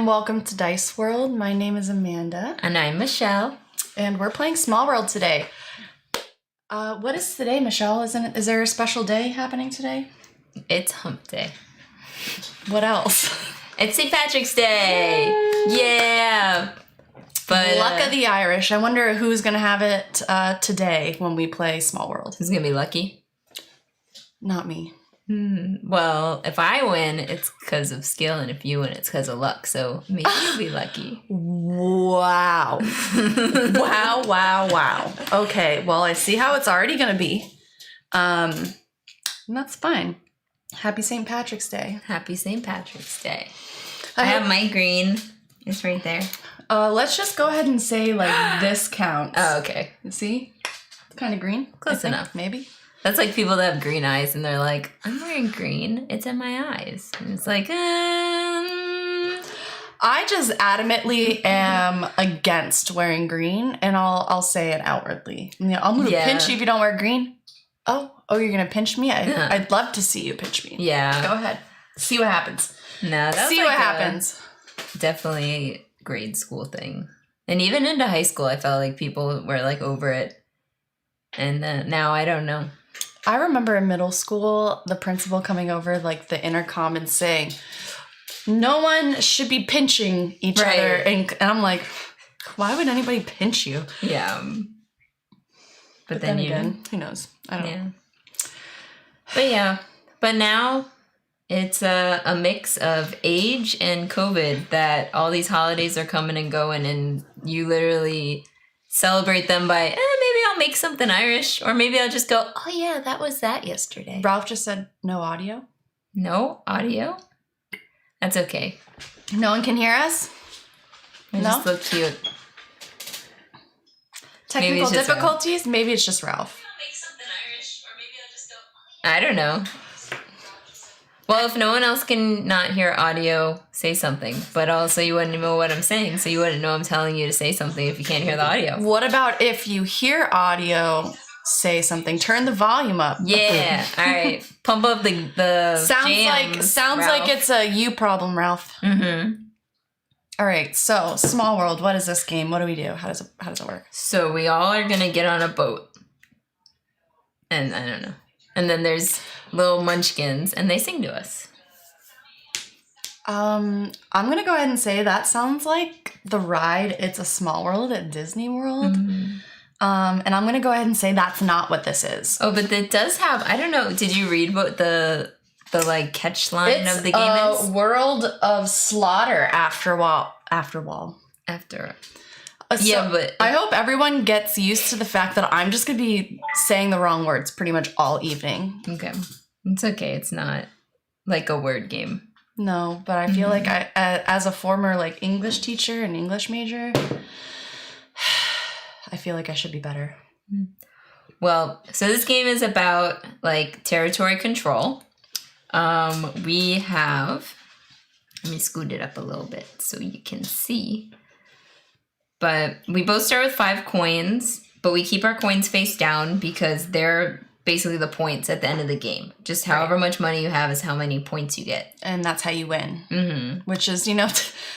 and welcome to Dice World. My name is Amanda. And I'm Michelle. And we're playing Small World today. What is today, Michelle? Is there a special day happening today? It's Hump Day. What else? It's St. Patrick's Day. Yeah. But Luck of the Irish. I wonder who's going to have it today when we play Small World. who's going to be lucky? Not me. Well, if I win, it's because of skill, and if you win, it's because of luck. So maybe you'll be lucky. Wow. Wow. Okay, well, I see how it's already going to be. And that's fine. Happy St. Patrick's Day. Happy St. Patrick's Day. I have my green. It's right there. Let's just go ahead and say, this counts. Oh, okay. You see? It's kind of green. Close enough. Maybe. That's like people that have green eyes, and they're like, I'm wearing green. It's in my eyes. And it's like, I just adamantly am against wearing green, and I'll say it outwardly. I'm going to pinch you if you don't wear green. Oh, you're going to pinch me? I'd love to see you pinch me. Yeah. Go ahead. See what happens. No, that's see what happens. Definitely a grade school thing. And even into high school, I felt like people were like over it. And now I don't know. I remember in middle school, the principal coming over the intercom and saying, no one should be pinching each other. And I'm like, why would anybody pinch you? Yeah. But then again, who knows? I don't know. But now it's a mix of age and COVID that all these holidays are coming and going, and you literally celebrate them by, maybe I'll make something Irish, or maybe I'll just go, oh yeah, that was that yesterday. Ralph just said no audio. No audio? That's okay. No one can hear us? I just look cute. Technical difficulties? Maybe it's just Ralph. I don't know. Well, if no one else can not hear audio, say something. But also you wouldn't know what I'm saying, so you wouldn't know I'm telling you to say something if you can't hear the audio. What about if you hear audio, say something? Turn the volume up. Yeah. All right. Pump up the sounds like it's a you problem, Ralph. Mm-hmm. All right. So, Small World, what is this game? What do we do? How does it work? So we all are going to get on a boat. And I don't know. And then there's little munchkins, and they sing to us. I'm going to go ahead and say that sounds like the ride It's a Small World at Disney World. Mm-hmm. And I'm going to go ahead and say that's not what this is. Oh, but it does have, I don't know, did you read what the catch line of the game is? It's World of Slaughter After. But I hope everyone gets used to the fact that I'm just going to be saying the wrong words pretty much all evening. Okay. It's okay. It's not like a word game. No, but I feel like as a former English teacher and English major, I feel like I should be better. Well, so this game is about territory control. We have, let me scoot it up a little bit so you can see. But we both start with 5 coins, but we keep our coins face down because they're basically the points at the end of the game. Just however much money you have is how many points you get. And that's how you win. Mm-hmm. Which is,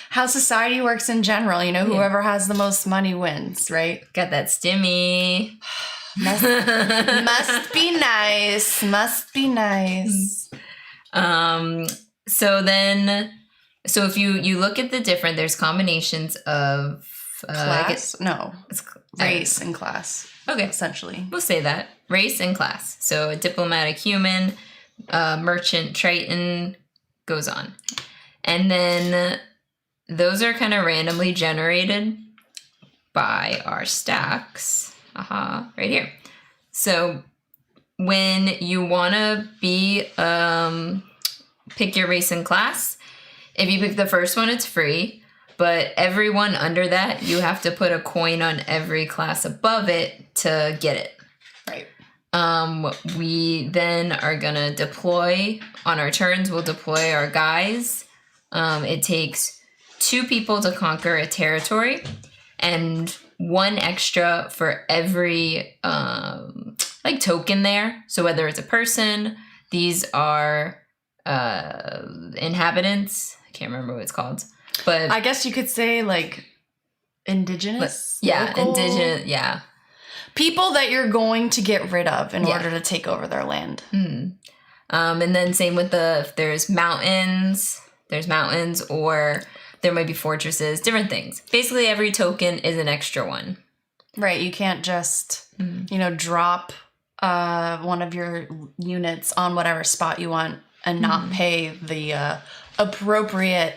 how society works in general. Whoever has the most money wins, right? Got that stimmy. Must be nice. Must be nice. So if you look at the different, there's combinations of class? Race and class. Okay. Essentially. We'll say that. Race and class. So a diplomatic human, merchant, Triton, goes on. And then those are kind of randomly generated by our stacks. Right here. So when you want to pick your race and class, if you pick the first one, it's free. But everyone under that, you have to put a coin on every class above it to get it. Right. We then are going to deploy. On our turns, we'll deploy our guys. It takes 2 people to conquer a territory, and 1 extra for every token there. So whether it's a person, these are inhabitants. I can't remember what it's called. But I guess you could say like indigenous. Local indigenous, yeah. people that you're going to get rid of in Yeah. order to take over their land. And then same with if there's mountains, or there might be fortresses, different things. Basically, every token is an extra one. Right. You can't just, drop one of your units on whatever spot you want and not pay the appropriate,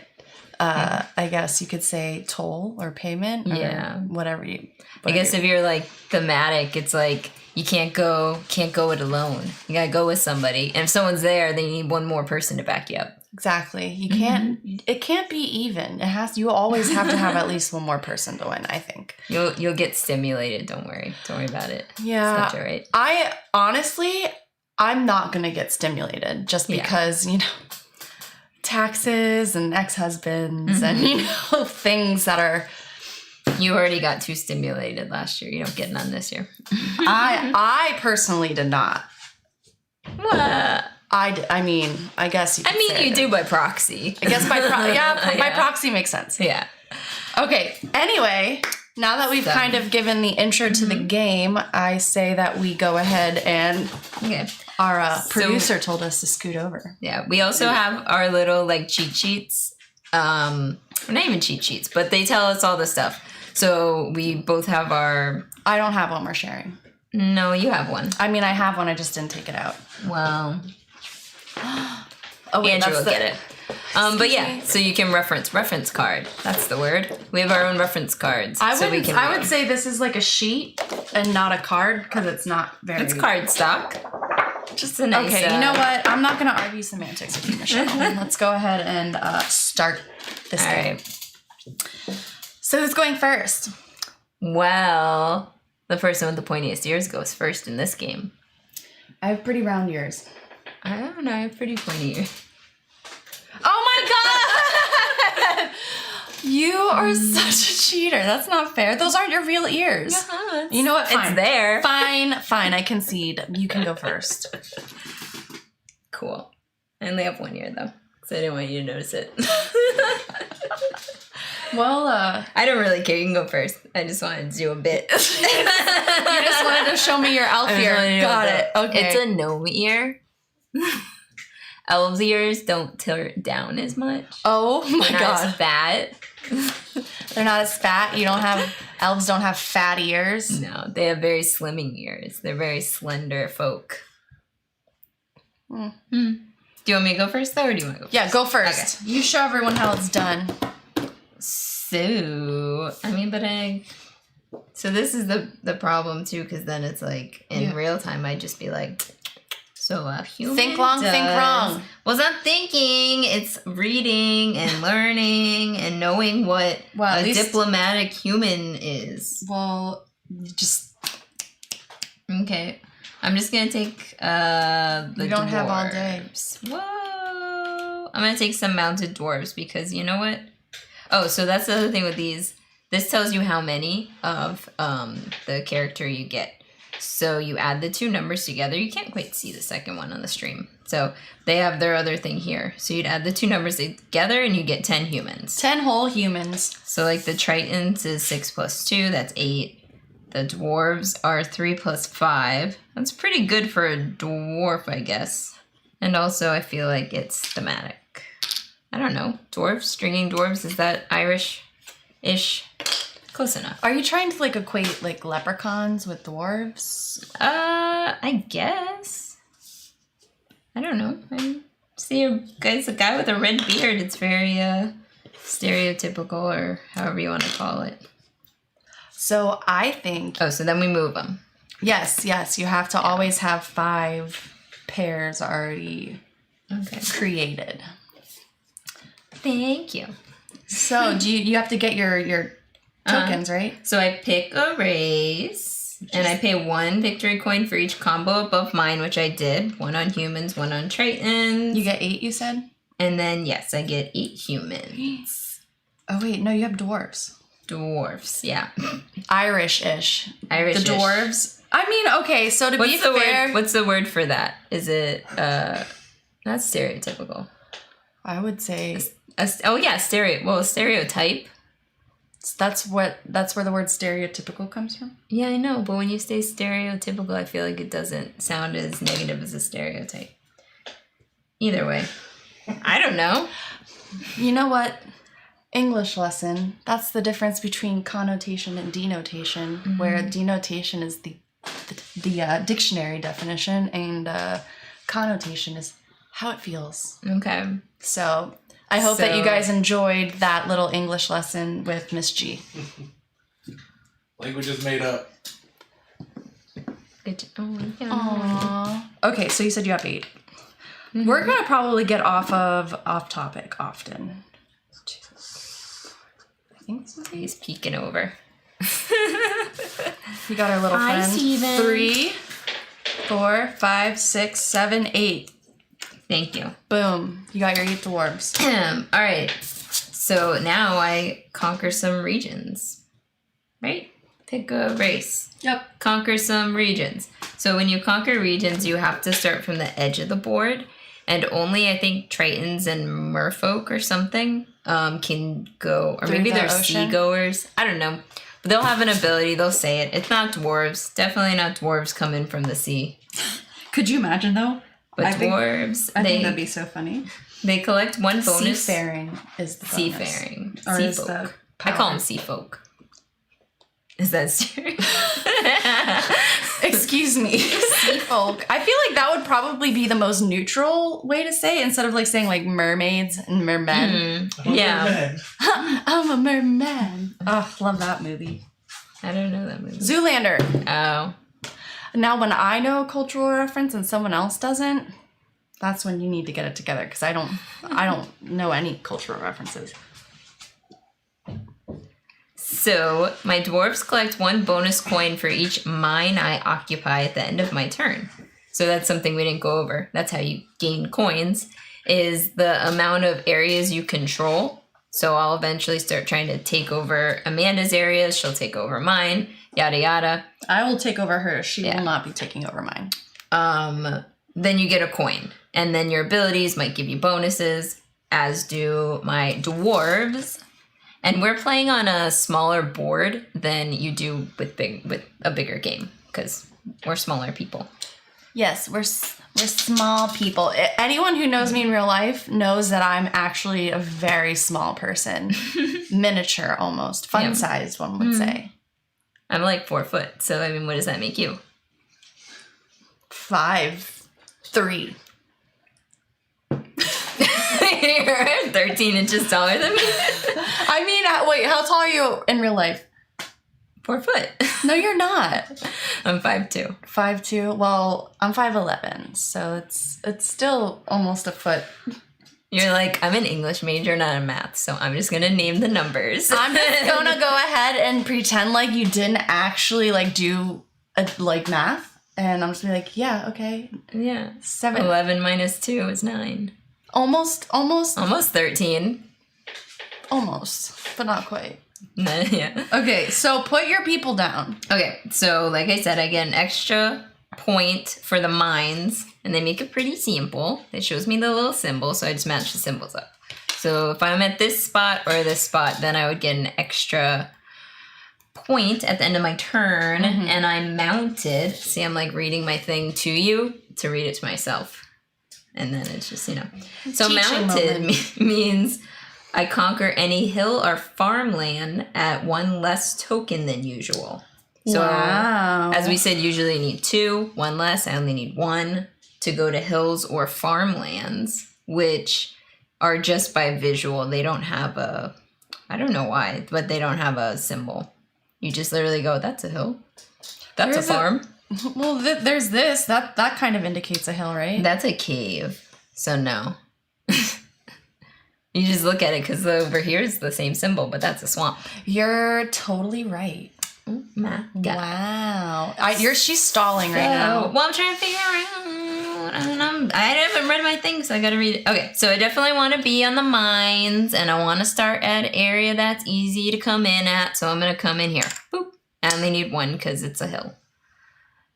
I guess you could say, toll or payment. Yeah. Or whatever you. I guess if you're like thematic, it's like you can't go it alone. You gotta go with somebody. And if someone's there, then you need one more person to back you up. Exactly. You can't. It can't be even. It has. You always have to have at least one more person to win, I think. You'll get stimulated. Don't worry about it. Yeah. It's not right. I honestly, I'm not gonna get stimulated just because taxes and ex-husbands and things that are. You already got too stimulated last year. You don't get none this year. I personally did not. What? I mean, I guess you could say you I do by proxy. I guess by by proxy makes sense. Yeah. Okay, anyway, now that we've kind of given the intro to the game, I say that we go ahead and our producer told us to scoot over. Yeah, we also have our little like cheat sheets. Not even cheat sheets, but they tell us all the stuff. So we both have our... I don't have one we're sharing. No, you have one. I mean, I have one, I just didn't take it out. Well... Oh, wait, Andrew will get it. But yeah, so you can reference card. That's the word. We have our own reference cards. I would say this is like a sheet and not a card because it's not very... It's card stock. Just a nice... Okay, you know what? I'm not going to argue semantics with you, Michelle. Let's go ahead and start this game. All right. So who's going first? Well, the person with the pointiest ears goes first in this game. I have pretty round ears. I don't know. I have pretty pointy ears. Oh my god! You are such a cheater. That's not fair. Those aren't your real ears. Uh-huh, you know what? Fine. It's there. Fine. I concede. You can go first. Cool. I only have one ear though, because I didn't want you to notice it. Well, I don't really care. You can go first. I just wanted to do a bit. You just wanted to show me your elf ear. Got it. Okay. It's a gnome ear. Elves' ears don't tilt down as much. Oh my They're not god. as fat. They're not as fat. Elves don't have fat ears. No, they have very slimming ears. They're very slender folk. Do you want me to go first though, or do you want to go first? Yeah, go first. Okay. You show everyone how it's done. So, so this is the problem too, because then it's like in real time, I'd just be like, so a human think long, think wrong. Well, it's not thinking, it's reading and learning and knowing what a diplomatic human is. Well, just... Okay. I'm just going to take the You don't dwarves. have all day. Whoa. I'm going to take some mounted dwarves because you know what? Oh, so that's the other thing with these. This tells you how many of the character you get. So you add the two numbers together. You can't quite see the second one on the stream. So they have their other thing here. So you'd add the two numbers together and you get 10 humans. 10 whole humans. So like the Tritons is 6 plus 2. That's 8. The dwarves are 3 plus 5. That's pretty good for a dwarf, I guess. And also I feel like it's thematic. I don't know. Dwarves? Stringing dwarves? Is that Irish-ish? Close enough. Are you trying to like equate like leprechauns with dwarves? I guess. I don't know. I see a guy with a red beard. It's very stereotypical, or however you want to call it. So I think... Oh, so then we move them. Yes. You have to always have 5 pairs already created. Thank you. So do you have to get your tokens, right? So I pick a race, and I pay 1 victory coin for each combo above mine, which I did. 1 on humans, 1 on Tritons. You get 8, you said? And then, yes, I get 8 humans. Oh, wait, no, you have dwarves. Dwarfs, yeah. Irish-ish. Irish-ish. The dwarves. I mean, okay, so to be fair... What's the word for that? Is it, not stereotypical? I would say Stereotype. That's where the word stereotypical comes from. Yeah, I know, but when you say stereotypical, I feel like it doesn't sound as negative as a stereotype. Either way, I don't know. You know what? English lesson. That's the difference between connotation and denotation, where denotation is the dictionary definition, and connotation is how it feels. Okay. So I hope that you guys enjoyed that little English lesson with Miss G. Language is made up. Good. Oh, yeah. Aww. Okay, so you said you have 8. We're gonna probably get off topic often. I think so. He's peeking over. We got our little Hi, friend. Steven. 3, 4, 5, 6, 7, 8. Thank you. Boom. You got your 8 dwarves. All right. So now I conquer some regions. Right? Pick a race. Yep. Conquer some regions. So when you conquer regions, you have to start from the edge of the board. And only, I think, Tritons and Merfolk or something can go. Or Through maybe the they're ocean? seagoers. I don't know. But they'll have an ability. They'll say it. It's not dwarves. Definitely not dwarves coming from the sea. Could you imagine though? But dwarves, I think that'd be so funny. they collect one bonus. Seafaring is the bonus. Seafaring. Or is Seafolk. the I call them power. seafolk. Is that serious? Excuse me. Seafolk. I feel like that would probably be the most neutral way to say it, instead of like saying like mermaids and mermen. Yeah. Man. I'm a merman. Oh, love that movie. I don't know that movie. Zoolander. Oh. Now, when I know a cultural reference and someone else doesn't, that's when you need to get it together, because I don't know any cultural references. So, my dwarves collect one bonus coin for each mine I occupy at the end of my turn. So that's something we didn't go over. That's how you gain coins, is the amount of areas you control. So I'll eventually start trying to take over Amanda's areas. She'll take over mine, yada yada. I will take over hers. She Yeah. will not be taking over mine. Then you get a coin. And then your abilities might give you bonuses, as do my dwarves. And we're playing on a smaller board than you do with a bigger game, because we're smaller people. Yes, we're small people. Anyone who knows me in real life knows that I'm actually a very small person. Miniature almost. Fun-sized, one would say. I'm like 4 foot, so I mean, what does that make you? 5'3". You're 13 inches taller than me. I mean, wait, how tall are you in real life? 4 foot. No, you're not. I'm 5'2". 5'2". Well, I'm 5'11", so it's still almost a foot. You're like, I'm an English major, not a math, so I'm just gonna name the numbers. I'm just gonna go ahead and pretend like you didn't actually like do math, and I'm just gonna be like, yeah, okay, Yeah. 7. 11 minus 2 is 9. Almost, Almost 13. but not quite. Yeah. Okay, so put your people down. Okay, so like I said, I get an extra point for the mines, and they make it pretty simple. It shows me the little symbol, so I just match the symbols up. So if I'm at this spot or this spot, then I would get an extra point at the end of my turn, and I'm mounted. See, I'm like reading my thing to you to read it to myself. And then it's just, So Teaching mounted moment. means I conquer any hill or farmland at 1 less token than usual. So wow. as we said, usually you need 2, 1 less. I only need 1 to go to hills or farmlands, which are just by visual. They don't have I don't know why, but they don't have a symbol. You just literally go, that's a hill. That's There's a farm. Well, there's this. That kind of indicates a hill, right? That's a cave. So no. You just look at it because over here is the same symbol, but that's a swamp. You're totally right. Oh my God. Wow. She's stalling right now. Well, I'm trying to figure out. I haven't read my thing, so I gotta read it. Okay, so I definitely want to be on the mines, and I want to start at an area that's easy to come in at, so I'm gonna come in here. Boop. I only need 1 because it's a hill.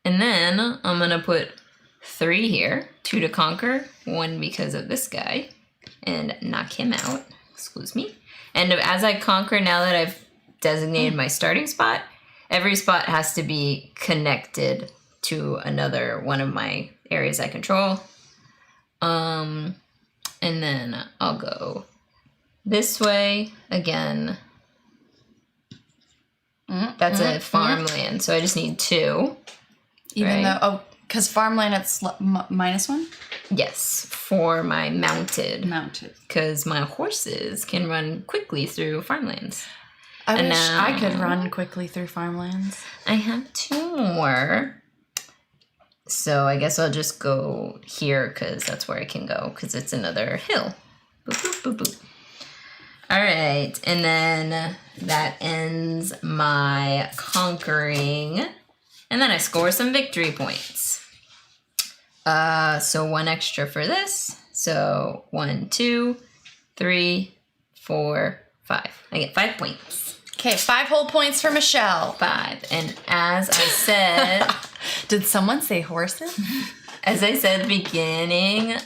And then I'm gonna put 3 here, 2 to conquer, 1 because of this guy, and knock him out. excuse me. And as I conquer, now that I've designated my starting spot, every spot has to be connected to another one of my areas I control. And then I'll go this way again. That's a farmland, so I just need 2. Even right? though, because farmland it's -1? Yes, for my mounted. Mounted. Because my horses can run quickly through farmlands. I And wish I could now- run quickly through farmlands. I have 2 more. So I guess I'll just go here because that's where I can go because it's another hill. Boop, boop, boop, boop. All right. And then that ends my conquering. And then I score some victory points. So 1 extra for this. So 1, 2, 3, 4, 5. I get 5 points. Okay, 5 whole points for Michelle. 5. And as I said... Did someone say horses? As I said at the beginning,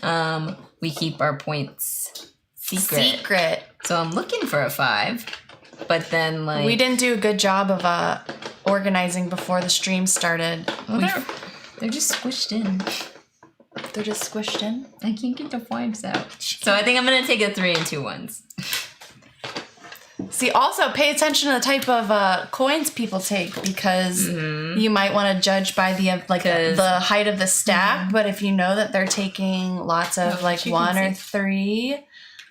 we keep our points secret. So I'm looking for a 5, but then like We didn't do a good job of organizing before the stream started. well, they're just squished in. They're just squished in. I can't get the 5s out. So I think I'm gonna take a 3 and 2 ones. See, also pay attention to the type of coins people take because you might want to judge by the the height of the stack. But if you know that they're taking lots of like 1 or 3,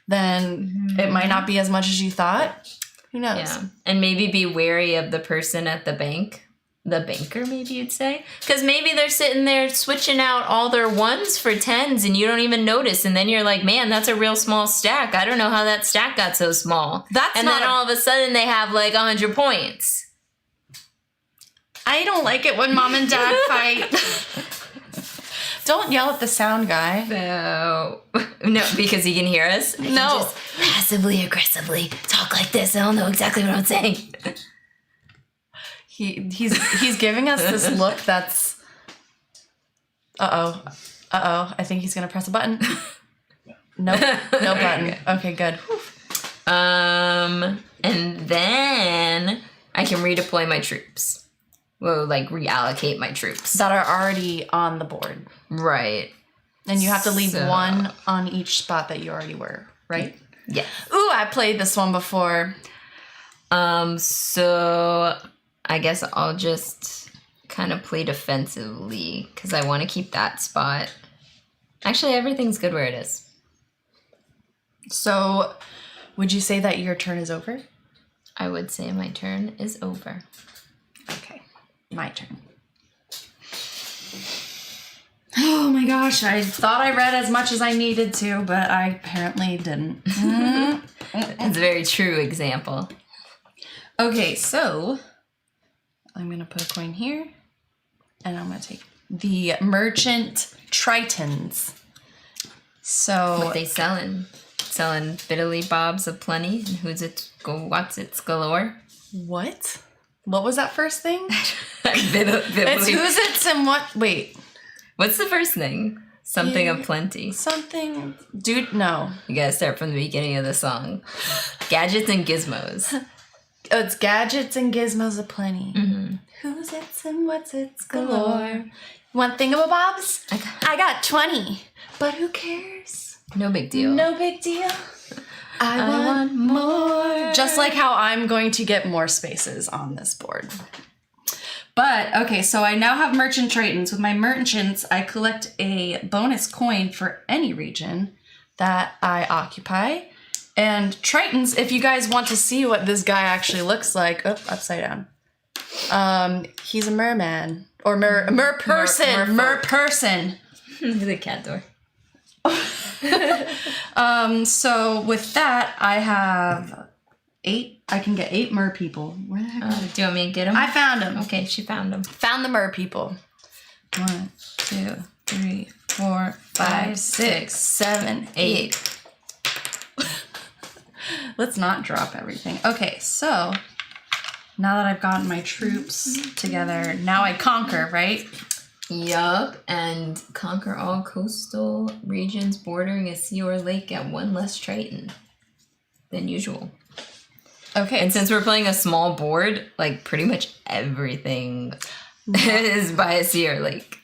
then it might not be as much as you thought. Who knows? Yeah, and maybe be wary of the person at the bank. The banker, maybe you'd say. Because maybe they're sitting there switching out all their 1s for 10s and you don't even notice. And then you're like, man, that's a real small stack. I don't know how that stack got so small. And then all of a sudden they have like 100 points. I don't like it when mom and dad fight. Don't yell at the sound guy. So, no, because he can hear us. I can No. just passively, aggressively talk like this. I'll know exactly what I'm saying. He's giving us this look that's I think he's gonna press a button. Nope, no button. Okay, good. And then I can redeploy my troops. Well, like reallocate my troops. That are already on the board. Right. And you have to leave So- 1 on each spot that you already were, right? Yeah. Ooh, I played this one before. So I guess I'll just kind of play defensively because I want to keep that spot. Actually, everything's good where it is. So, would you say that your turn is over? I would say my turn is over. Okay, my turn. Oh my gosh, I thought I read as much as I needed to, but I apparently didn't. It's a very true example. Okay, so I'm going to put a coin here, and I'm going to take the Merchant Tritons. So What they selling? Selling Fiddly Bobs of plenty and who's it go what's it's galore? what? What was that first thing? It's It's who's it's and what? Wait, What's the first thing? Something of plenty. something. Dude, no. You gotta start from the beginning of the song. Gadgets and gizmos. Oh, it's gadgets and gizmos aplenty. Mm-hmm. Who's it's and what's it's galore. One thingamabobs? I got 20, but who cares? No big deal. No big deal. I want more. Just like how I'm going to get more spaces on this board. But, okay, so I now have Merchant Tritons. With my merchants, I collect a bonus coin for any region that I occupy. And Tritons, if you guys want to see what this guy actually looks like, upside down. He's a merman. Or merperson. Merperson. The cat door. So with that, I have 8. I can get 8 mer people. Where the heck are they? Do you want me to get him? I found them. Okay, she found him. Found the mer people. 1, 2, 3, 4, 5, 6, 7, 8. Let's not drop everything. Okay, so now that I've gotten my troops together, now I conquer, right? Yup, and conquer all coastal regions bordering a sea or lake at 1 less Triton. than usual. Okay. And since we're playing a small board, like pretty much everything is by a sea or lake.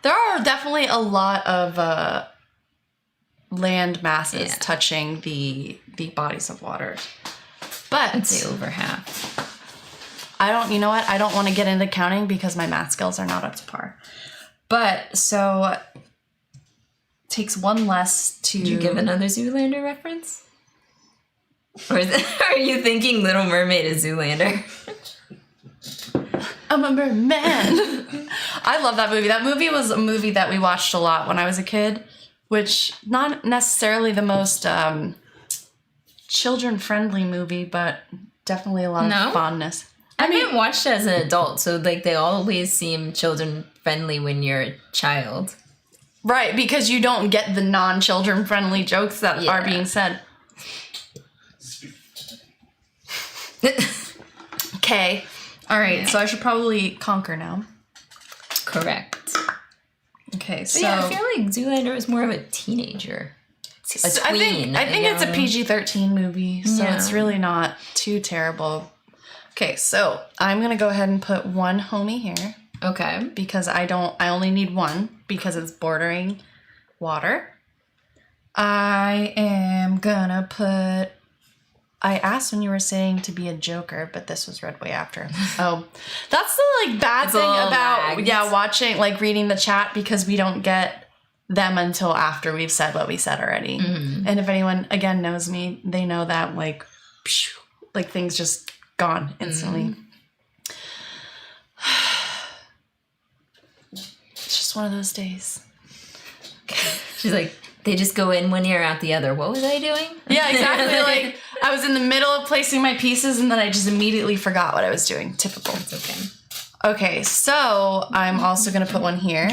There are definitely a lot of land masses touching the bodies of water. But I'd say over half. you know what? I don't want to get into counting because my math skills are not up to par. But so takes one less to. Did you give another Zoolander reference? Or are you thinking Little Mermaid is Zoolander? I'm a merman. I love that movie. That movie was a movie that we watched a lot when I was a kid, which not necessarily the most children-friendly movie, but definitely a lot of fondness. I haven't watched it as an adult, so like they always seem children-friendly when you're a child. Right, because you don't get the non-children friendly jokes that are being said. Okay. All right, so I should probably conquer now. Correct. Okay, so... But yeah, I feel like Zoolander is more of a teenager. A tween. I think it's a PG-13 movie, so it's really not too terrible. Okay, so I'm going to go ahead and put one homie here. Okay. Because I only need one because it's bordering water. I am gonna put, I asked when you were saying to be a joker, but this was read way after. Oh, that's the bad thing about, watching, reading the chat because we don't get them until after we've said what we said already. Mm-hmm. And if anyone, again, knows me, they know that, things just gone instantly. Mm-hmm. It's just one of those days. She's like, they just go in one ear, out the other. What was I doing? Yeah, exactly. I was in the middle of placing my pieces and then I just immediately forgot what I was doing. Typical. It's okay. Okay, so I'm also going to put one here.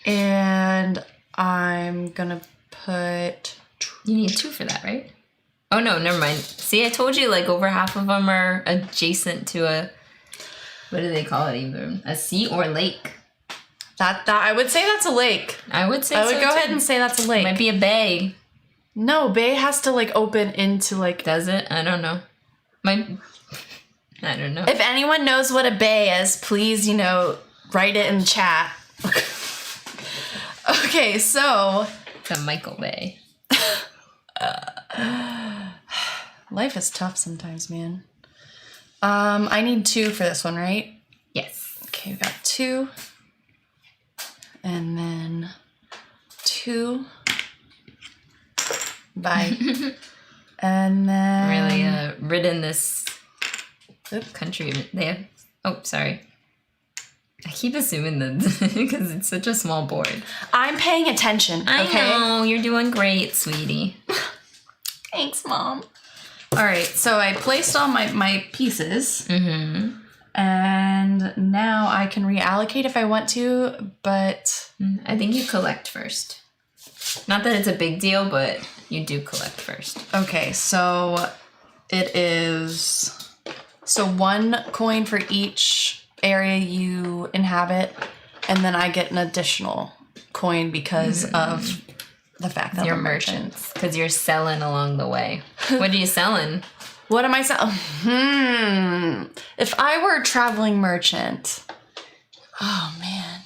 And I'm going to put... You need two for that, right? Oh, no, never mind. See, I told you, over half of them are adjacent to a... What do they call it even? A sea or lake? That I would say that's a lake. I would say I would go ahead and say that's a lake. Might be a bay. No, bay has to open into Does it? I don't know. I don't know. If anyone knows what a bay is, please, write it in chat. Okay, so it's a Michael Bay. Life is tough sometimes, man. I need two for this one, right? Yes. Okay, we got two. And then two. Bye. And then... Really ridden this country. They have... Oh, sorry. I keep assuming that because it's such a small board. I'm paying attention, okay? I know. You're doing great, sweetie. Thanks, Mom. All right, so I placed all my pieces. Mm-hmm. And now I can reallocate if I want to, but... I think you collect first. Not that it's a big deal, but you do collect first. Okay, so it is... So one coin for each area you inhabit, and then I get an additional coin because of the fact that you're I'm a merchant. Because you're selling along the way. What are you selling? What am I selling? If I were a traveling merchant, oh man,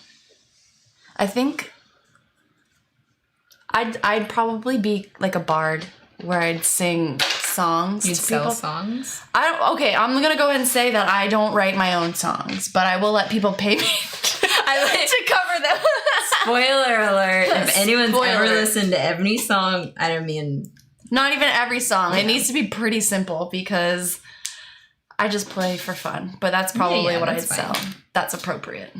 I think I'd probably be like a bard where I'd sing songs. You'd to sell people. songs? Okay, I'm gonna go ahead and say that I don't write my own songs, but I will let people pay me to cover them. Spoiler alert! If anyone's ever listened to every song, I don't mean. Not even every song. Yeah. It needs to be pretty simple because I just play for fun. But that's probably what I'd sell. That's appropriate.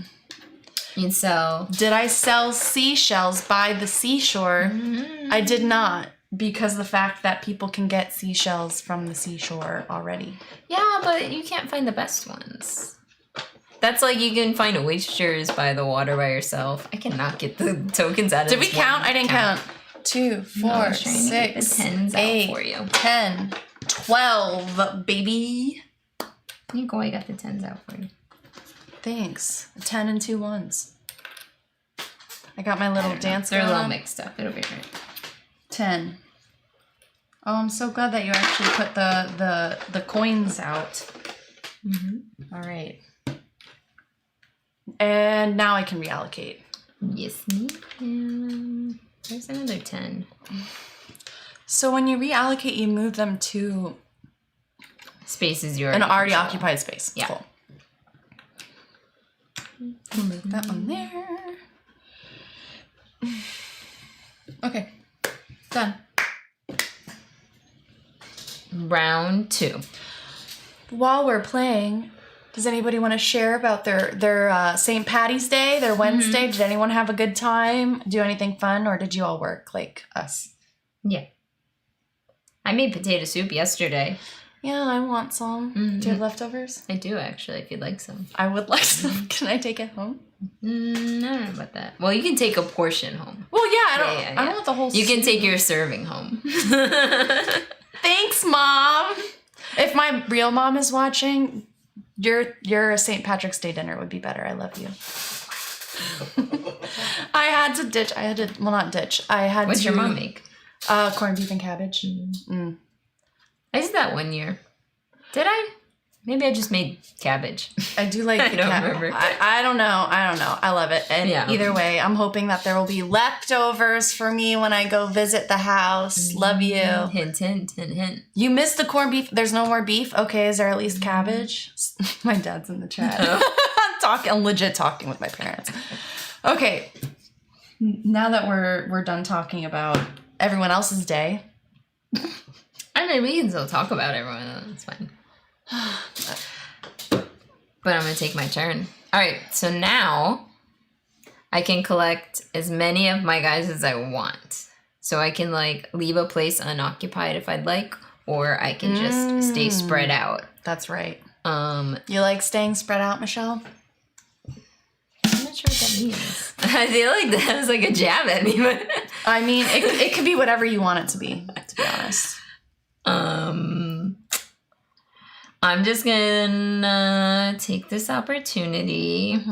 You'd sell... Did I sell seashells by the seashore? Mm-hmm. I did not, because of the fact that people can get seashells from the seashore already. Yeah, but you can't find the best ones. That's like you can find oysters by the water by yourself. I cannot get the tokens out of Did we count? I didn't count. 2, 4, 6, 8, 10, 12, baby. You go, I got the 10s out for you. Thanks. 10 and 2 1s. I got my little dance. They're a little mixed up. It'll be great. 10. Oh, I'm so glad that you actually put the coins out. All right. And now I can reallocate. Yes, ma'am. There's another 10. So when you reallocate, you move them to Spaces you an already control. occupied space. Yeah. Cool. I'll move that one there. Okay. Done. Round 2. While we're playing, does anybody want to share about their St. Patty's Day, their Wednesday? Did anyone have a good time? Do anything fun, or did you all work like us? Yeah. I made potato soup yesterday. Yeah, I want some. Do you have leftovers? I do, actually, if you'd like some. I would like some. Can I take it home? I don't know about that. Well, you can take a portion home. Well, yeah, I Yeah. don't want the whole. You can take your serving home. Thanks, Mom. If my real mom is watching, your St. Patrick's Day dinner would be better. I love you. I had to ditch. Well, not ditch. What's your mom make? Corned beef and cabbage. I did that one year. Did I? Maybe I just made cabbage. I do like. I don't remember. I don't know. I love it. And Yeah. either way, I'm hoping that there will be leftovers for me when I go visit the house. Love you. Hint, hint, hint, hint. You missed the corned beef. There's no more beef. Okay, is there at least cabbage? My dad's in the chat. I'm legit talking with my parents. Okay. Now that we're done talking about everyone else's day. I mean, we can still talk about everyone. That's fine. But I'm going to take my turn. All right, so now I can collect as many of my guys as I want. So I can, like, leave a place unoccupied if I'd like, or I can just stay spread out. That's right. I'm You like staying spread out, Michelle? not sure what that means. I feel like that was like a jab at me, but... I mean, it could be whatever you want it to be honest. I'm just gonna take this opportunity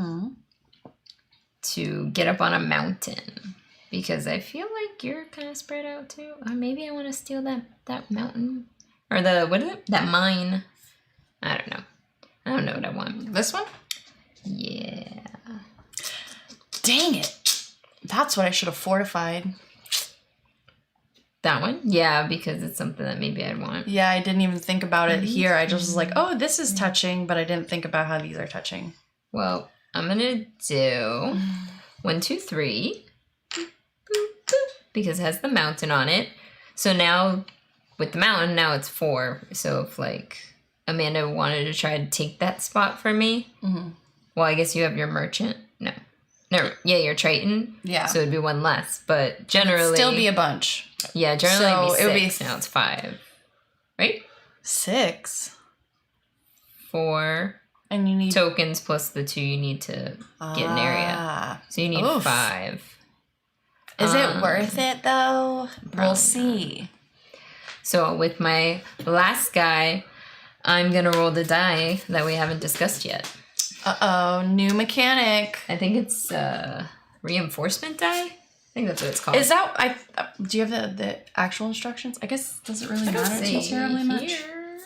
to get up on a mountain because I feel like you're kind of spread out too. Or maybe I want to steal that mountain or what is it? That mine. I don't know. I don't know what I want. This one? Yeah. Dang it. That's what I should have fortified. That one? Yeah, because it's something that maybe I'd want. Yeah, I didn't even think about it here. I just was like, oh, this is touching, but I didn't think about how these are touching. Well, I'm gonna do 1, 2, 3, boop, boop, boop, because it has the mountain on it. So now with the mountain, now it's 4. So if like Amanda wanted to try to take that spot for me, well, I guess you have your merchant. No, yeah, your Triton. Yeah. So it'd be 1 less, but generally Still be a bunch. Yeah, generally So it'd it would be be 6. Now it's 5, right? 6. 4 And you need tokens plus the 2 you need to get an area. So you need Oof. 5. Is it worth it though? We'll not. see. So with my last guy, I'm gonna roll the die that we haven't discussed yet. Uh-oh, new mechanic. I think it's reinforcement die. I think that's what it's called. Is that do you have the actual instructions? I guess it doesn't really matter too terribly much. Here,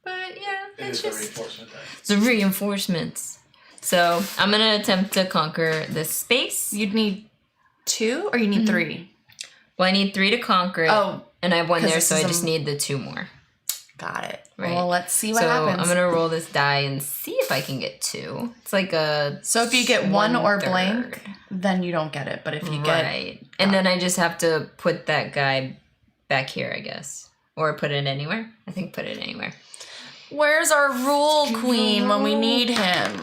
but yeah, It it's is a just reinforcement die. the reinforcements. So I'm gonna attempt to conquer this space. You'd need 2 or you need 3? Well, I need 3 to conquer it. Oh, and I have 1 'cause there, this so I is just need the 2 more. got it. Right. Well, let's see what So happens. I'm gonna roll this die and see if I can get 2. It's like a So if you get 1 or 1/3. blank, then you don't get it. But if you get Right. And then I just have to put that guy back here, I guess. Or put it anywhere. I think put it anywhere. Where's our rule queen when we need him?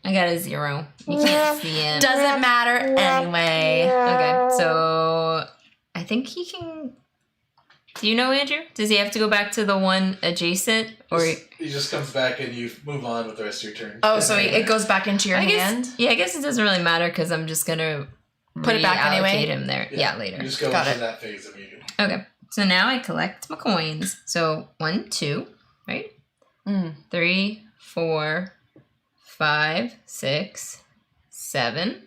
I got a 0. You can't see him. Doesn't matter anyway. Okay, so I think he can... Do you know, Andrew? Does he have to go back to the one adjacent? Or He just comes back and you move on with the rest of your turn. Oh, so it goes back into your I hand? guess, yeah, I guess it doesn't really matter because I'm just going to Put it back anyway? reallocate him there. Yeah, later. You just go Got into it. that phase immediately. Okay, so now I collect my coins. So 1, 2, right? 3, 4, 5, 6, 7.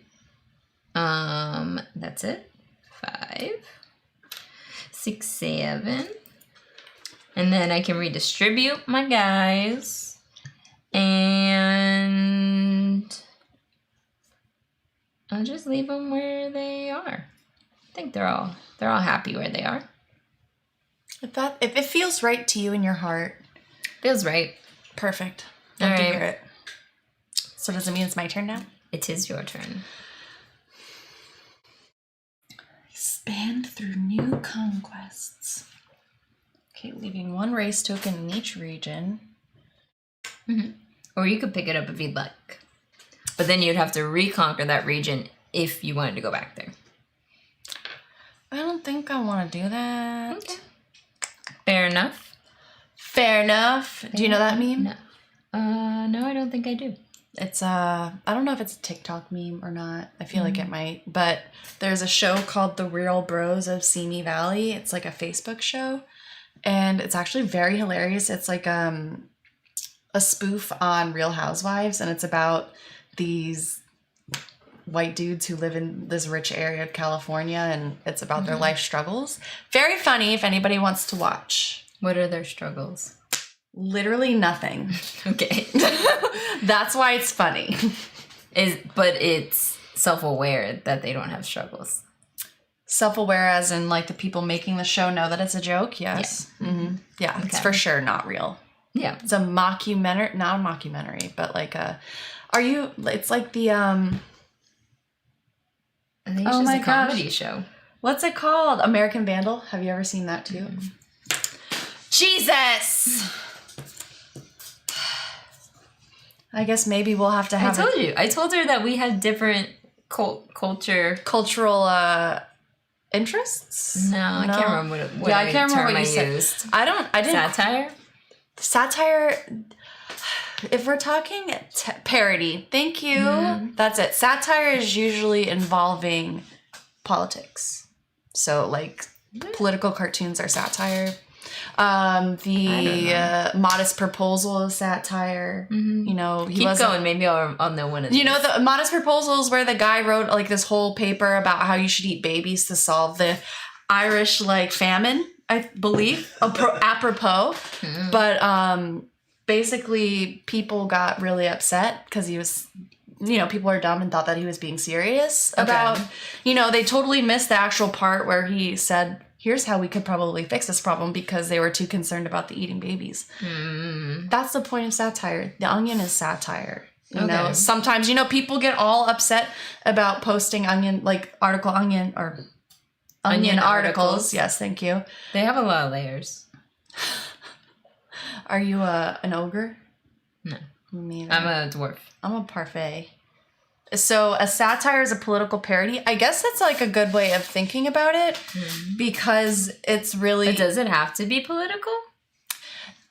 That's it. 5, 6, 7, And then I can redistribute my guys. And I'll just leave them where they are. I think they're all happy where they are. If it feels right to you in your heart, Feels right. perfect. All Love to right. hear it. So does it mean it's my turn now? It is your turn. Expand through new conquests. Okay, leaving one race token in each region. Or you could pick it up if you'd like. But then you'd have to reconquer that region if you wanted to go back there. I don't think I want to do that. Okay. Fair enough. Fair enough. Do you know that meme? No. No, I don't think I do. It's I don't know if it's a TikTok meme or not. I feel like it might. But there's a show called The Real Bros of Simi Valley. It's like a Facebook show. And it's actually very hilarious. It's like a spoof on Real Housewives, and it's about these white dudes who live in this rich area of California, and it's about their life struggles. Very funny if anybody wants to watch. What are their struggles? Literally nothing. Okay. That's why it's funny. But it's self-aware that they don't have struggles. Self-aware as in like the people making the show know that it's a joke? Yes. Yeah, yeah, it's Okay. for sure not real. Yeah. It's a mockumentary, not a mockumentary, but like it's like the, I think it's Oh just my a comedy show. what's it called? American Vandal? Have you ever seen that too? Jesus! I guess maybe we'll have to have I told her that we had different culture. cultural interests. No, I can't remember what Yeah, I can't remember term what you I said. used. I didn't. Satire? Satire. If we're talking parody, thank you. That's it. Satire is usually involving politics. So like political cartoons are satire. The Modest Proposal is satire. You know, he Keep wasn't- going. Maybe I'll know one of these. You know, the Modest Proposal is where the guy wrote like this whole paper about how you should eat babies to solve the Irish like famine, I believe, apropos. But basically people got really upset because he was, you know, people are dumb and thought that he was being serious about, you know, they totally missed the actual part where he said, here's how we could probably fix this problem, because they were too concerned about the eating babies. That's the point of satire. The Onion is satire. You know, sometimes, you know, people get all upset about posting Onion articles. Yes, thank you. They have a lot of layers. Are you an ogre? No. Me neither. I'm a dwarf. I'm a parfait. So a satire is a political parody. I guess that's like a good way of thinking about it, because it's really... But does it have to be political?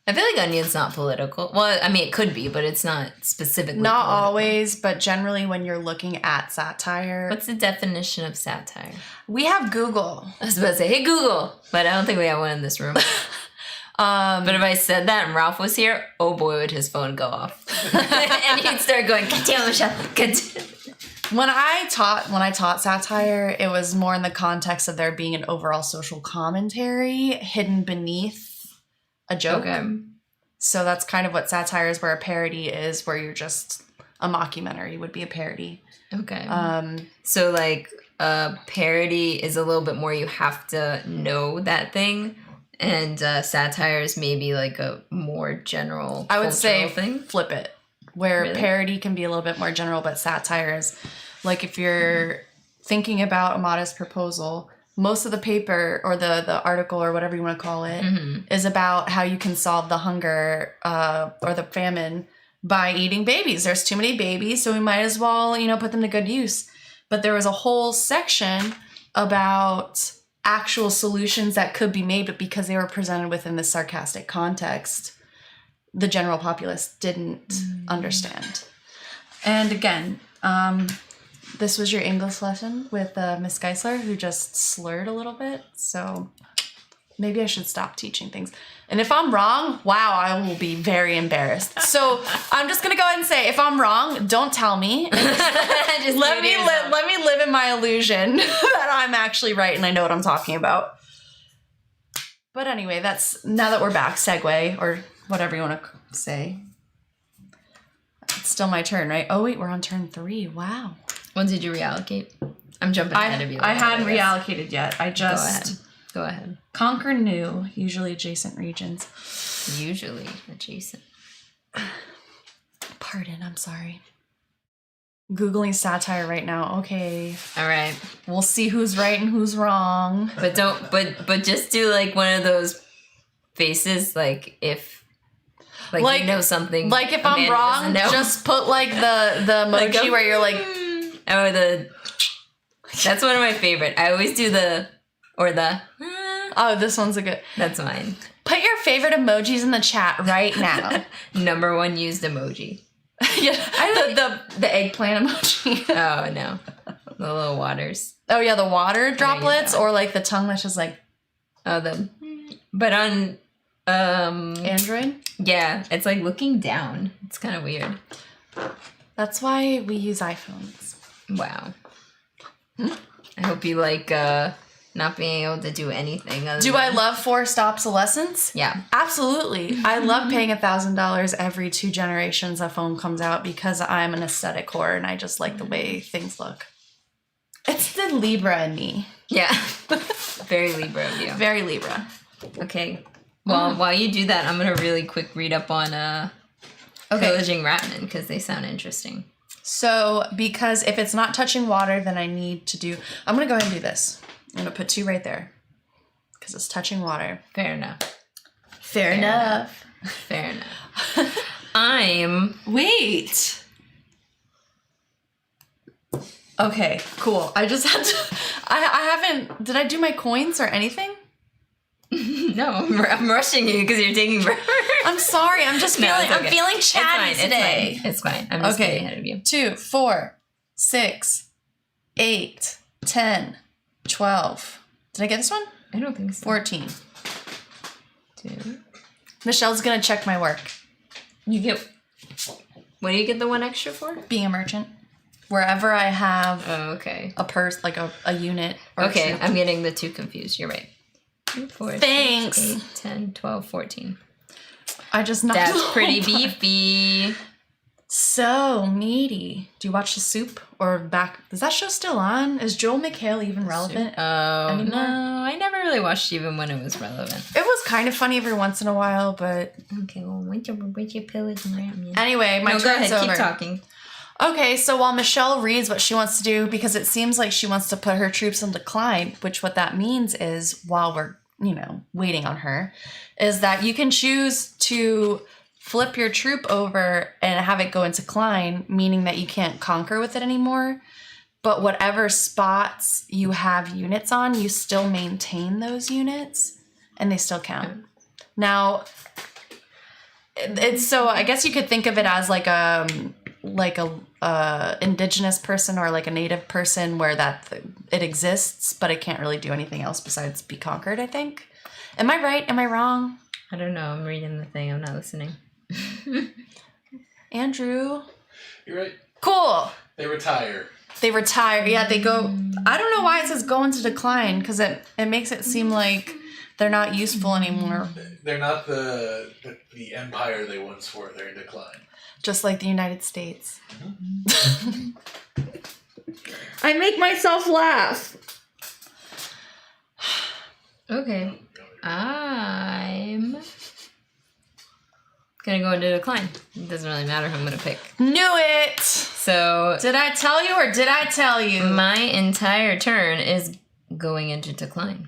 I feel like Onion's not political. Well, I mean, it could be, but it's not specifically Not political. always, but generally when you're looking at satire... What's the definition of satire? We have Google. I was about to say, hey, Google. But I don't think we have one in this room. But if I said that and Ralph was here, oh boy, would his phone go off. And he'd start going, goddamn, Michelle, goddamn. When I taught satire, it was more in the context of there being an overall social commentary hidden beneath a joke. Okay. So that's kind of what satire is, where a parody is, where you're just a mockumentary would be a parody. Okay. So like a parody is a little bit more you have to know that thing, and satire is maybe like a more general. I would say cultural thing. flip it, where Really? parody can be a little bit more general, but satire is like if you're thinking about A Modest Proposal, most of the paper or the article or whatever you want to call it is about how you can solve the hunger or the famine by eating babies. There's too many babies, so we might as well, you know, put them to good use. But there was a whole section about actual solutions that could be made, but because they were presented within this sarcastic context, the general populace didn't understand. And again, this was your English lesson with Miss Geisler, who just slurred a little bit. So maybe I should stop teaching things. And if I'm wrong, wow, I will be very embarrassed. So I'm just gonna go ahead and say, if I'm wrong, don't tell me. Just let do it yourself. me live in my illusion that I'm actually right and I know what I'm talking about. But anyway, that's now that we're back, segue or whatever you want to say. It's still my turn, right? Oh wait, we're on turn 3. Wow. When did you reallocate? I'm jumping ahead of you. I hadn't reallocated yet. I just Go ahead. conquer new, usually adjacent regions. Usually adjacent. Pardon, I'm sorry. Googling satire right now. Okay. All right. We'll see who's right and who's wrong. But don't but just do like one of those faces like if like you know something. Like if Amanda I'm wrong, doesn't know. just put like the emoji Like a- where you're like oh that's one of my favorite. I always do the oh, this one's a good. that's mine. Put your favorite emojis in the chat right now. Number 1 used emoji. Yeah, the eggplant emoji. Oh no. The little waters. Oh yeah, the water droplets that or like the tongue that's just like Oh but on Android. yeah, it's like looking down. It's kind of weird. That's why we use iPhones. Wow. I hope you like not being able to do anything. Do I love forced obsolescence? Yeah. Absolutely. I love paying $1,000 every 2 generations a phone comes out because I'm an aesthetic whore and I just like the way things look. It's the Libra in me. Yeah. Very Libra of you. Very Libra. Okay. Well, while you do that, I'm gonna really quick read up on pillaging Ratman because they sound interesting. So, because if it's not touching water, then I need to do... I'm going to go ahead and do this. I'm going to put 2 right there. Because it's touching water. Fair enough. Fair enough. Fair enough. I'm... Wait. Okay, cool. I just had to... I haven't... Did I do my coins or anything? No, I'm rushing you because you're taking forever. I'm sorry. I'm just feeling... No, it's okay. I'm feeling chatty today. It's fine. I'm just Okay. getting ahead of you. 2, 4, 6, 8, 10, 12. Did I get this one? I don't think so. 14. 2. Michelle's going to check my work. You get... What do you get the 1 extra for? Being a merchant. Wherever I have Oh, okay. a purse, like a unit. Or Okay, a troop. I'm getting the 2 confused. You're right. 2, 4, Thanks. 6, 8, 10, 12, 14. I just knocked That's the whole pretty bunch. beefy. So meaty. Do you watch The Soup or back? Is that show still on? Is Joel McHale even relevant? Oh, anymore? no. I never really watched even when it was relevant. It was kind of funny every once in a while, but Okay, well, wait your pillage and Ratman. anyway, my No, go turn's ahead. over. Keep talking. Okay, so while Michelle reads what she wants to do, because it seems like she wants to put her troops in decline, which what that means is while we're, waiting on her, is that you can choose to flip your troop over and have it go into decline, meaning that you can't conquer with it anymore. But whatever spots you have units on, you still maintain those units and they still count. Now, it's so I guess you could think of it as like a indigenous person or like a native person where it exists, but it can't really do anything else besides be conquered, I think. Am I right? Am I wrong? I don't know. I'm reading the thing. I'm not listening. Andrew? You're right. Cool. They retire. They retire. Yeah, they go. I don't know why it says go into decline because it makes it seem like they're not useful anymore. They're not the empire they once were. They're in decline. Just like the United States. I make myself laugh. Okay. I'm gonna go into decline. It doesn't really matter who I'm gonna pick. Knew it. So Did I tell you or did I tell you? my entire turn is going into decline.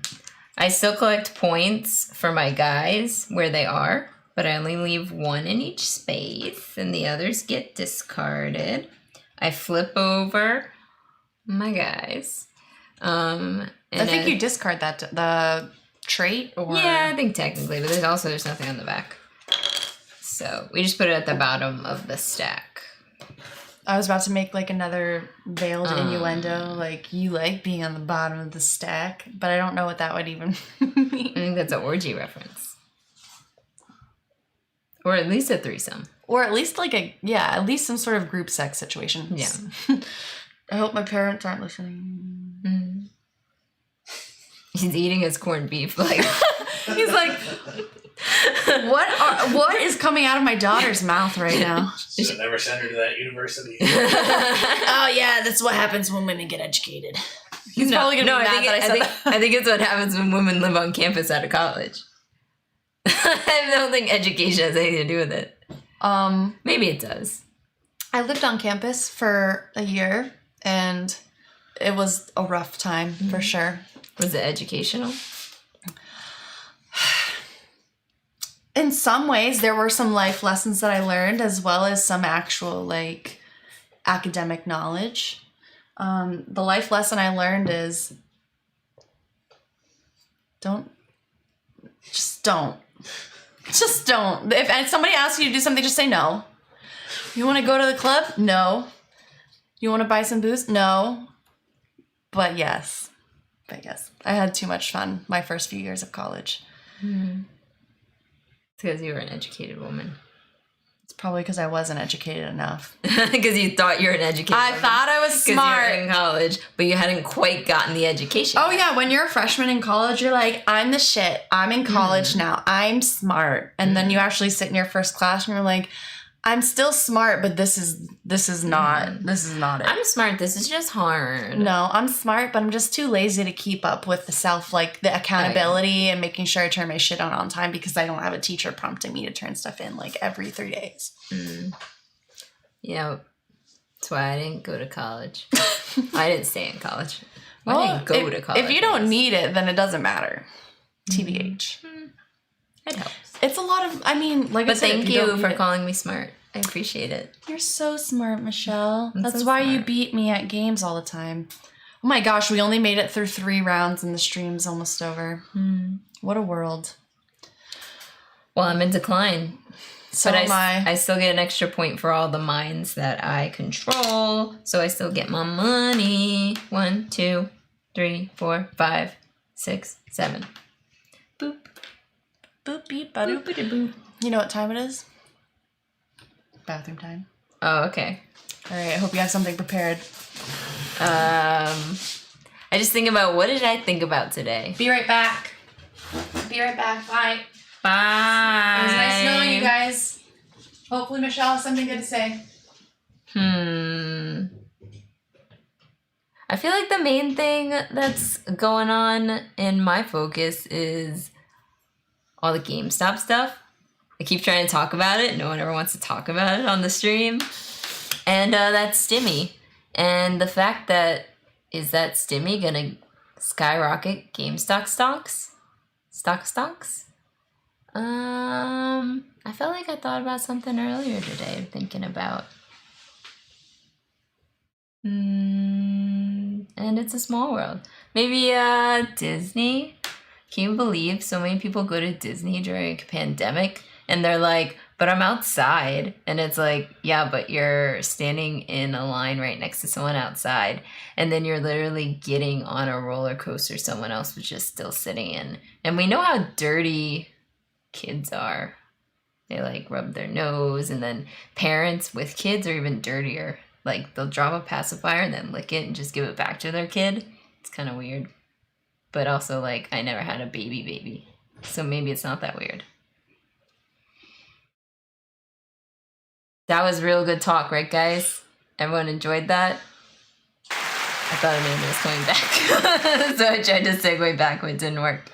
I still collect points for my guys where they are, but I only leave 1 in each space and the others get discarded. I flip over my guys. And I think you discard that the trait or Yeah, I think technically, but there's nothing on the back. So we just put it at the bottom of the stack. I was about to make like another veiled innuendo, like you like being on the bottom of the stack, but I don't know what that would even I mean. think that's an orgy reference. Or at least a threesome. Or at least at least some sort of group sex situation. Yeah. I hope my parents aren't listening. He's eating his corned beef. Like He's like, what is coming out of my daughter's mouth right now? So never send her to that university. Oh yeah, that's what happens when women get educated. He's probably gonna be mad that I said that. I think it's what happens when women live on campus out of college. I don't think education has anything to do with it. Maybe it does. I lived on campus for a year, and it was a rough time for sure. Was it educational? In some ways, there were some life lessons that I learned, as well as some actual like academic knowledge. The life lesson I learned is just don't. If somebody asks you to do something, just say no. You want to go to the club? No. You want to buy some booze? No. But yes. I had too much fun my first few years of college. It's because you were an educated woman. It's probably because I wasn't educated enough. Because you thought you were an educated woman. I thought I was smart. You were in college, but you hadn't quite gotten the education. Oh yeah, when you're a freshman in college, you're like, I'm the shit. I'm in college now. I'm smart. And then you actually sit in your first class and you're like, I'm still smart, but this is not it. I'm smart. This is just hard. No, I'm smart, but I'm just too lazy to keep up with the accountability and making sure I turn my shit on time because I don't have a teacher prompting me to turn stuff in like every 3 days. Yeah, that's why I didn't go to college. I didn't stay in college. Well, I didn't go to college. If you don't need it, then it doesn't matter. TBH. It helps. It's a lot of, I mean, like But I said, thank if you don't for need it- calling me smart. I appreciate it. You're so smart, Michelle. I'm That's so why you smart. beat me at games all the time. Oh my gosh, we only made it through 3 rounds and the stream's almost over. What a world. Well, I'm in decline. So but am I. I still get an extra point for all the mines that I control. So I still get my money. 1, 2, 3, 4, 5, 6, 7. Boop. Boop, beep, ba-doop. Boop. You know what time it is? Bathroom time. Oh, okay. All right, I hope you have something prepared. I just think about, what did I think about today? Be right back. Be right back. Bye. Bye. It was nice knowing you guys. Hopefully Michelle has something good to say. I feel like the main thing that's going on in my focus is all the GameStop stuff. I keep trying to talk about it. No one ever wants to talk about it on the stream. And that's Stimmy. And the fact that, is that Stimmy gonna skyrocket GameStop stocks? Stocks? I felt like I thought about something earlier today, thinking about. And it's a small world. Maybe Disney. Can you believe so many people go to Disney during a pandemic and they're like, but I'm outside. And it's like, yeah, but you're standing in a line right next to someone outside. And then you're literally getting on a roller coaster someone else was just still sitting in. And we know how dirty kids are. They like rub their nose, and then parents with kids are even dirtier. Like they'll drop a pacifier and then lick it and just give it back to their kid. It's kind of weird. But also, like, I never had a baby. So maybe it's not that weird. That was real good talk, right, guys? Everyone enjoyed that? I thought Amanda was coming back. So I tried to segue back, but it didn't work.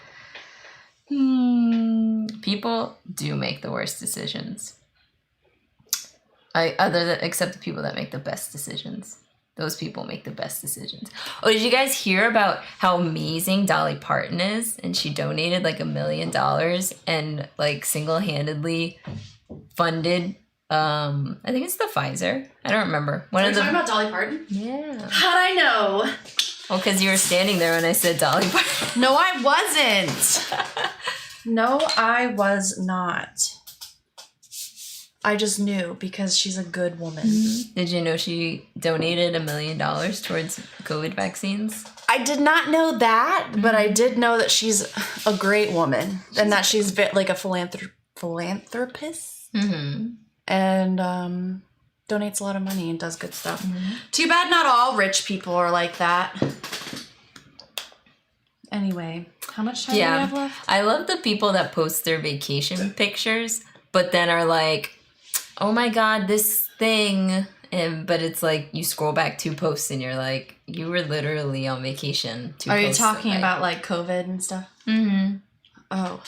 People do make the worst decisions. Except the people that make the best decisions. Those people make the best decisions. Oh, did you guys hear about how amazing Dolly Parton is? And she donated like $1 million and like single-handedly funded, I think it's the Pfizer. I don't remember. Are you talking about Dolly Parton? Yeah. How'd I know? Well, because you were standing there when I said Dolly Parton. No, I wasn't. No, I was not. I just knew because she's a good woman. Did you know she donated $1 million towards COVID vaccines? I did not know that, but I did know that she's a great woman and that she's like a philanthropist and donates a lot of money and does good stuff. Too bad not all rich people are like that. Anyway, How much time do we Yeah. have left? I love the people that post their vacation pictures, but then are like, oh my God, this thing. But it's like you scroll back 2 posts and you're like, you were literally on vacation. Are you talking about like COVID and stuff? Mm-hmm. Oh,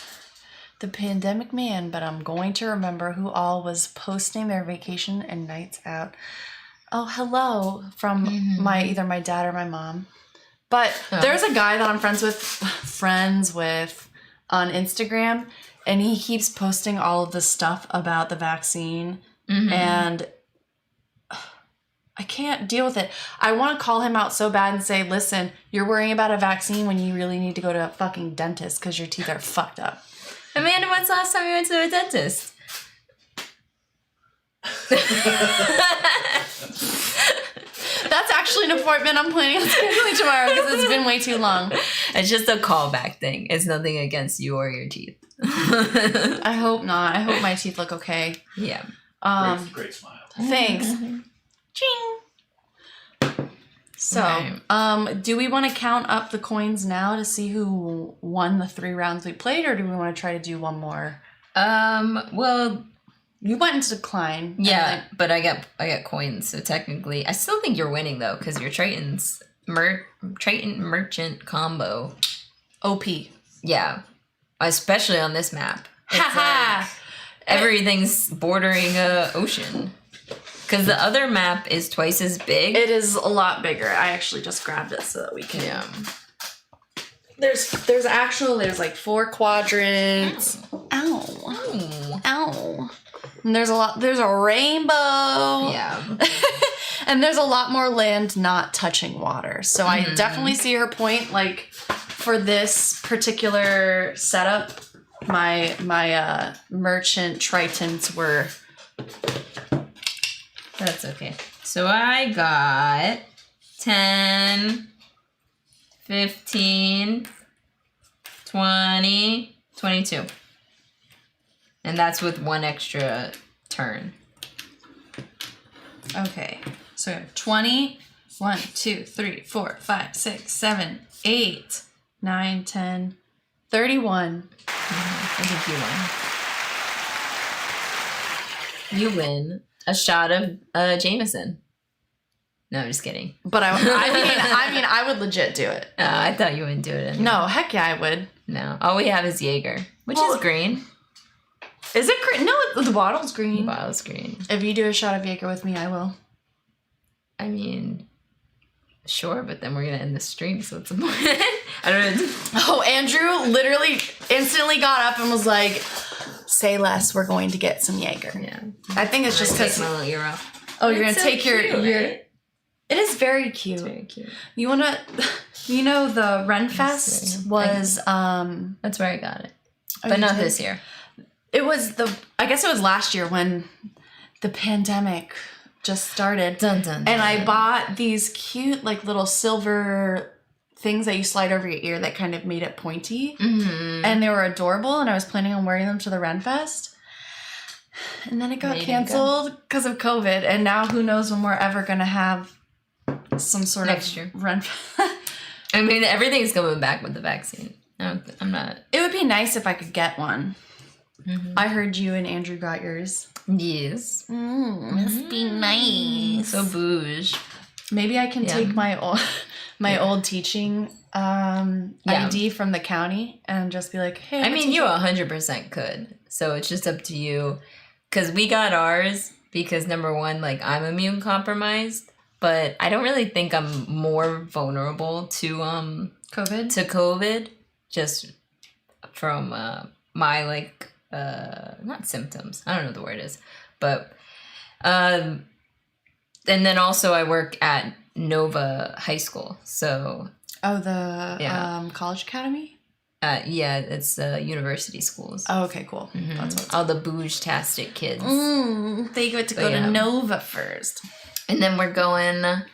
the pandemic man, but I'm going to remember who all was posting their vacation and nights out. Oh, hello from either my dad or my mom. But there's a guy that I'm friends with on Instagram, and he keeps posting all of this stuff about the vaccine, and I can't deal with it. I want to call him out so bad and say, listen, you're worrying about a vaccine when you really need to go to a fucking dentist because your teeth are fucked up. Amanda, when's the last time you went to a dentist? That's actually an appointment I'm planning on scheduling tomorrow because it's been way too long. It's just a callback thing. It's nothing against you or your teeth. I hope not. I hope my teeth look okay. Yeah. Great smile. Thanks. Ching. So, Right. Do we want to count up the coins now to see who won the 3 rounds we played, or do we want to try to do one more? Well, You went into decline. yeah, but I got coins, so technically, I still think you're winning though, because your Triton merchant combo. OP. Yeah, especially on this map. It's Ha everything's bordering a ocean. Because the other map is twice as big. It is a lot bigger. I actually just grabbed it so that we can. Yeah. There's like 4 quadrants. Ow. Ow. And there's a rainbow. Yeah. And there's a lot more land not touching water. So I definitely see her point. Like for this particular setup, my merchant Tritons were. That's okay. So I got 10, 15, 20, 22. And that's with 1 extra turn. Okay. So 20, 1, 2, 3, 4, 5, 6, 7, 8, 9, 10, 31. I think you win. You win a shot of Jameson. No, I'm just kidding. But I mean, I would legit do it. I thought you wouldn't do it anyway. No, heck yeah, I would. No. All we have is Jaeger, which Well, is green. Is it green? No, the bottle's The green. bottle's green. If you do a shot of Jaeger with me, I will. I mean, sure, but then we're gonna end the stream, so it's a point. I don't know. Oh, Andrew literally instantly got up and was like, say less, we're going to get some Jaeger. Yeah. I think it's just Take because, my little ear off. oh, you're going It's to so take your, cute, right? it is very cute. It's very cute. You want to, the Renfest was, That's where I got it. oh, But you not did? this year. It was I guess it was last year when the pandemic just started. Dun, dun, dun. And I bought these cute, like, little silver things that you slide over your ear that kind of made it pointy. Mm-hmm. And they were adorable, and I was planning on wearing them to the Renfest. And then it got canceled because of COVID, and now who knows when we're ever going to have some sort Next year. of Renfest. I mean, everything's coming back with the vaccine. No, I'm not. It would be nice if I could get one. Mm-hmm. I heard you and Andrew got yours. Yes. Must be nice. So bouge. Maybe I can Yeah. take my old teaching ID from the county and just be like, hey. I mean, you 100% could. So it's just up to you. Because we got ours because, number one, like, I'm immune compromised. But I don't really think I'm more vulnerable to COVID just from my, like, not symptoms. I don't know what the word is. But, and then also I work at Nova High School. So. Oh, the Yeah. college academy? Yeah, it's university schools. Oh, okay, cool. Mhm. That's what All the bouge-tastic kids. they get to go yeah. to Nova first. And then we're going on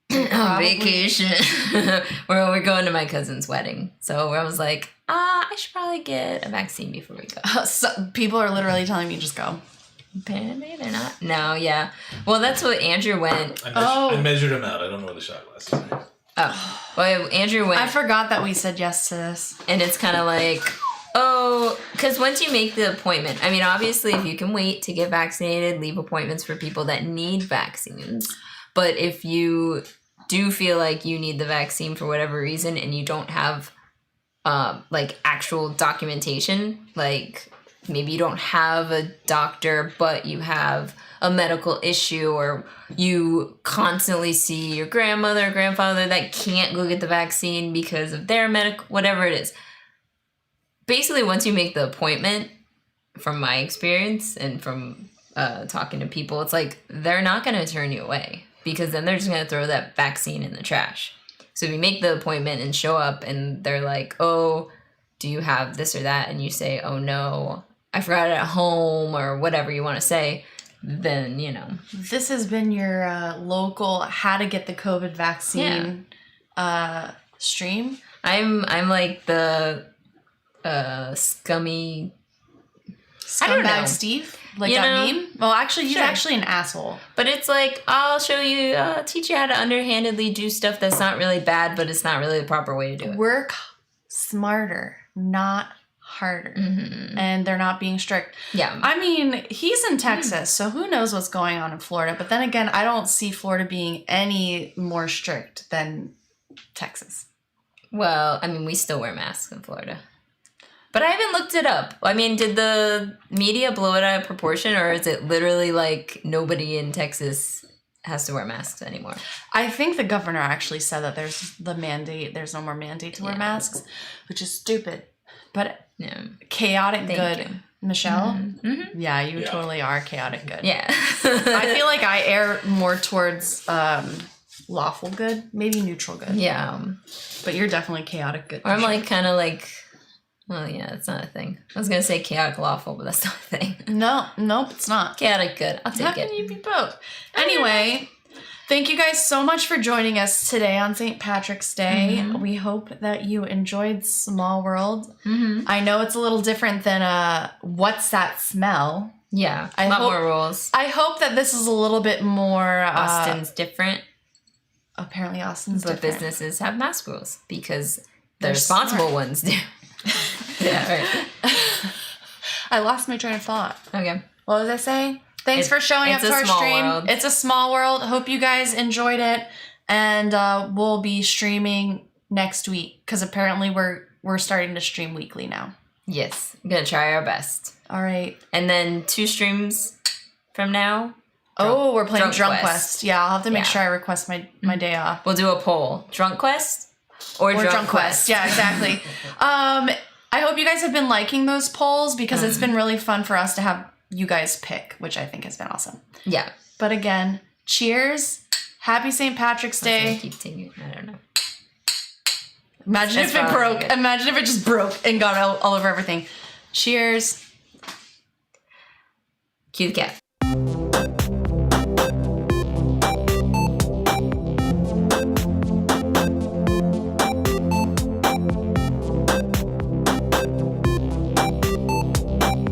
Probably. vacation. we're going to my cousin's wedding. So I was like, I should probably get a vaccine before we go. So, people are literally telling me just go. Apparently they're not. No, yeah. Well, that's what Andrew went. I measured him out. I don't know where the shot glass is. Oh, well, Andrew went. I forgot that we said yes to this. And it's kind of like, oh, because once you make the appointment, I mean, obviously, if you can wait to get vaccinated, leave appointments for people that need vaccines. But if you do feel like you need the vaccine for whatever reason and you don't have like actual documentation, like maybe you don't have a doctor, but you have a medical issue, or you constantly see your grandmother or grandfather that can't go get the vaccine because of their medical, whatever it is. Basically, once you make the appointment, from my experience and from talking to people, it's like they're not going to turn you away, because then they're just going to throw that vaccine in the trash. So if you make the appointment and show up and they're like, oh, do you have this or that? And you say, oh no, I forgot it at home, or whatever you want to say, then, you know. This has been your local how to get the COVID vaccine stream. I'm like the scummy... I don't know. Scumbag Steve? Like You that know? meme? Well, actually, he's Sure. actually an asshole. But it's like, I'll show you, teach you how to underhandedly do stuff that's not really bad, but it's not really the proper way to do it. Work smarter, not harder. Mm-hmm. And they're not being strict. Yeah. I mean, he's in Texas, so who knows what's going on in Florida. But then again, I don't see Florida being any more strict than Texas. Well, I mean, we still wear masks in Florida. But I haven't looked it up. I mean, did the media blow it out of proportion, or is it literally like nobody in Texas has to wear masks anymore? I think the governor actually said that there's no more mandate to wear Yeah. masks, which is stupid. But Yeah. chaotic Thank good. you. Michelle? Mm-hmm. Yeah, you Yeah. totally are chaotic good. Yeah. I feel like I err more towards lawful good, maybe neutral good. Yeah. But you're definitely chaotic good. Or I'm for like kind of like, well, yeah, it's not a thing. I was going to say chaotic lawful, but that's not a thing. sure. Nope, it's not. Chaotic good. I'll How take can it. you be both? Anyway, thank you guys so much for joining us today on St. Patrick's Day. Mhm. We hope that you enjoyed Small World. Mm-hmm. I know it's a little different than What's That Smell? Yeah. I A lot hope- more rules. I hope that this is a little bit more... Austin's different, apparently Austin's but different. businesses have mask rules because the They're responsible smart. ones do. Yeah, right. I lost my train of thought. Okay. What was I saying? Thanks It- for showing up it's to a our small stream. world. It's a small world. Hope you guys enjoyed it, and we'll be streaming next week because apparently we're starting to stream weekly now. Yes. I'm going to try our best. All right. And then 2 streams from now, Oh, we're playing Drunk Drunk Quest. Quest. Yeah, I'll have to make Yeah. sure I request my day off. we'll do a poll. Drunk Quest or Drunk Quest? Yeah, exactly. I hope you guys have been liking those polls because it's been really fun for us to have you guys pick, which I think has been awesome. Yeah. But again, cheers. Happy St. Patrick's I Day. keep taking, I don't know. Imagine That's if it fine. broke. Good. Imagine if it just broke and got all over everything. Cheers. Cue the cat.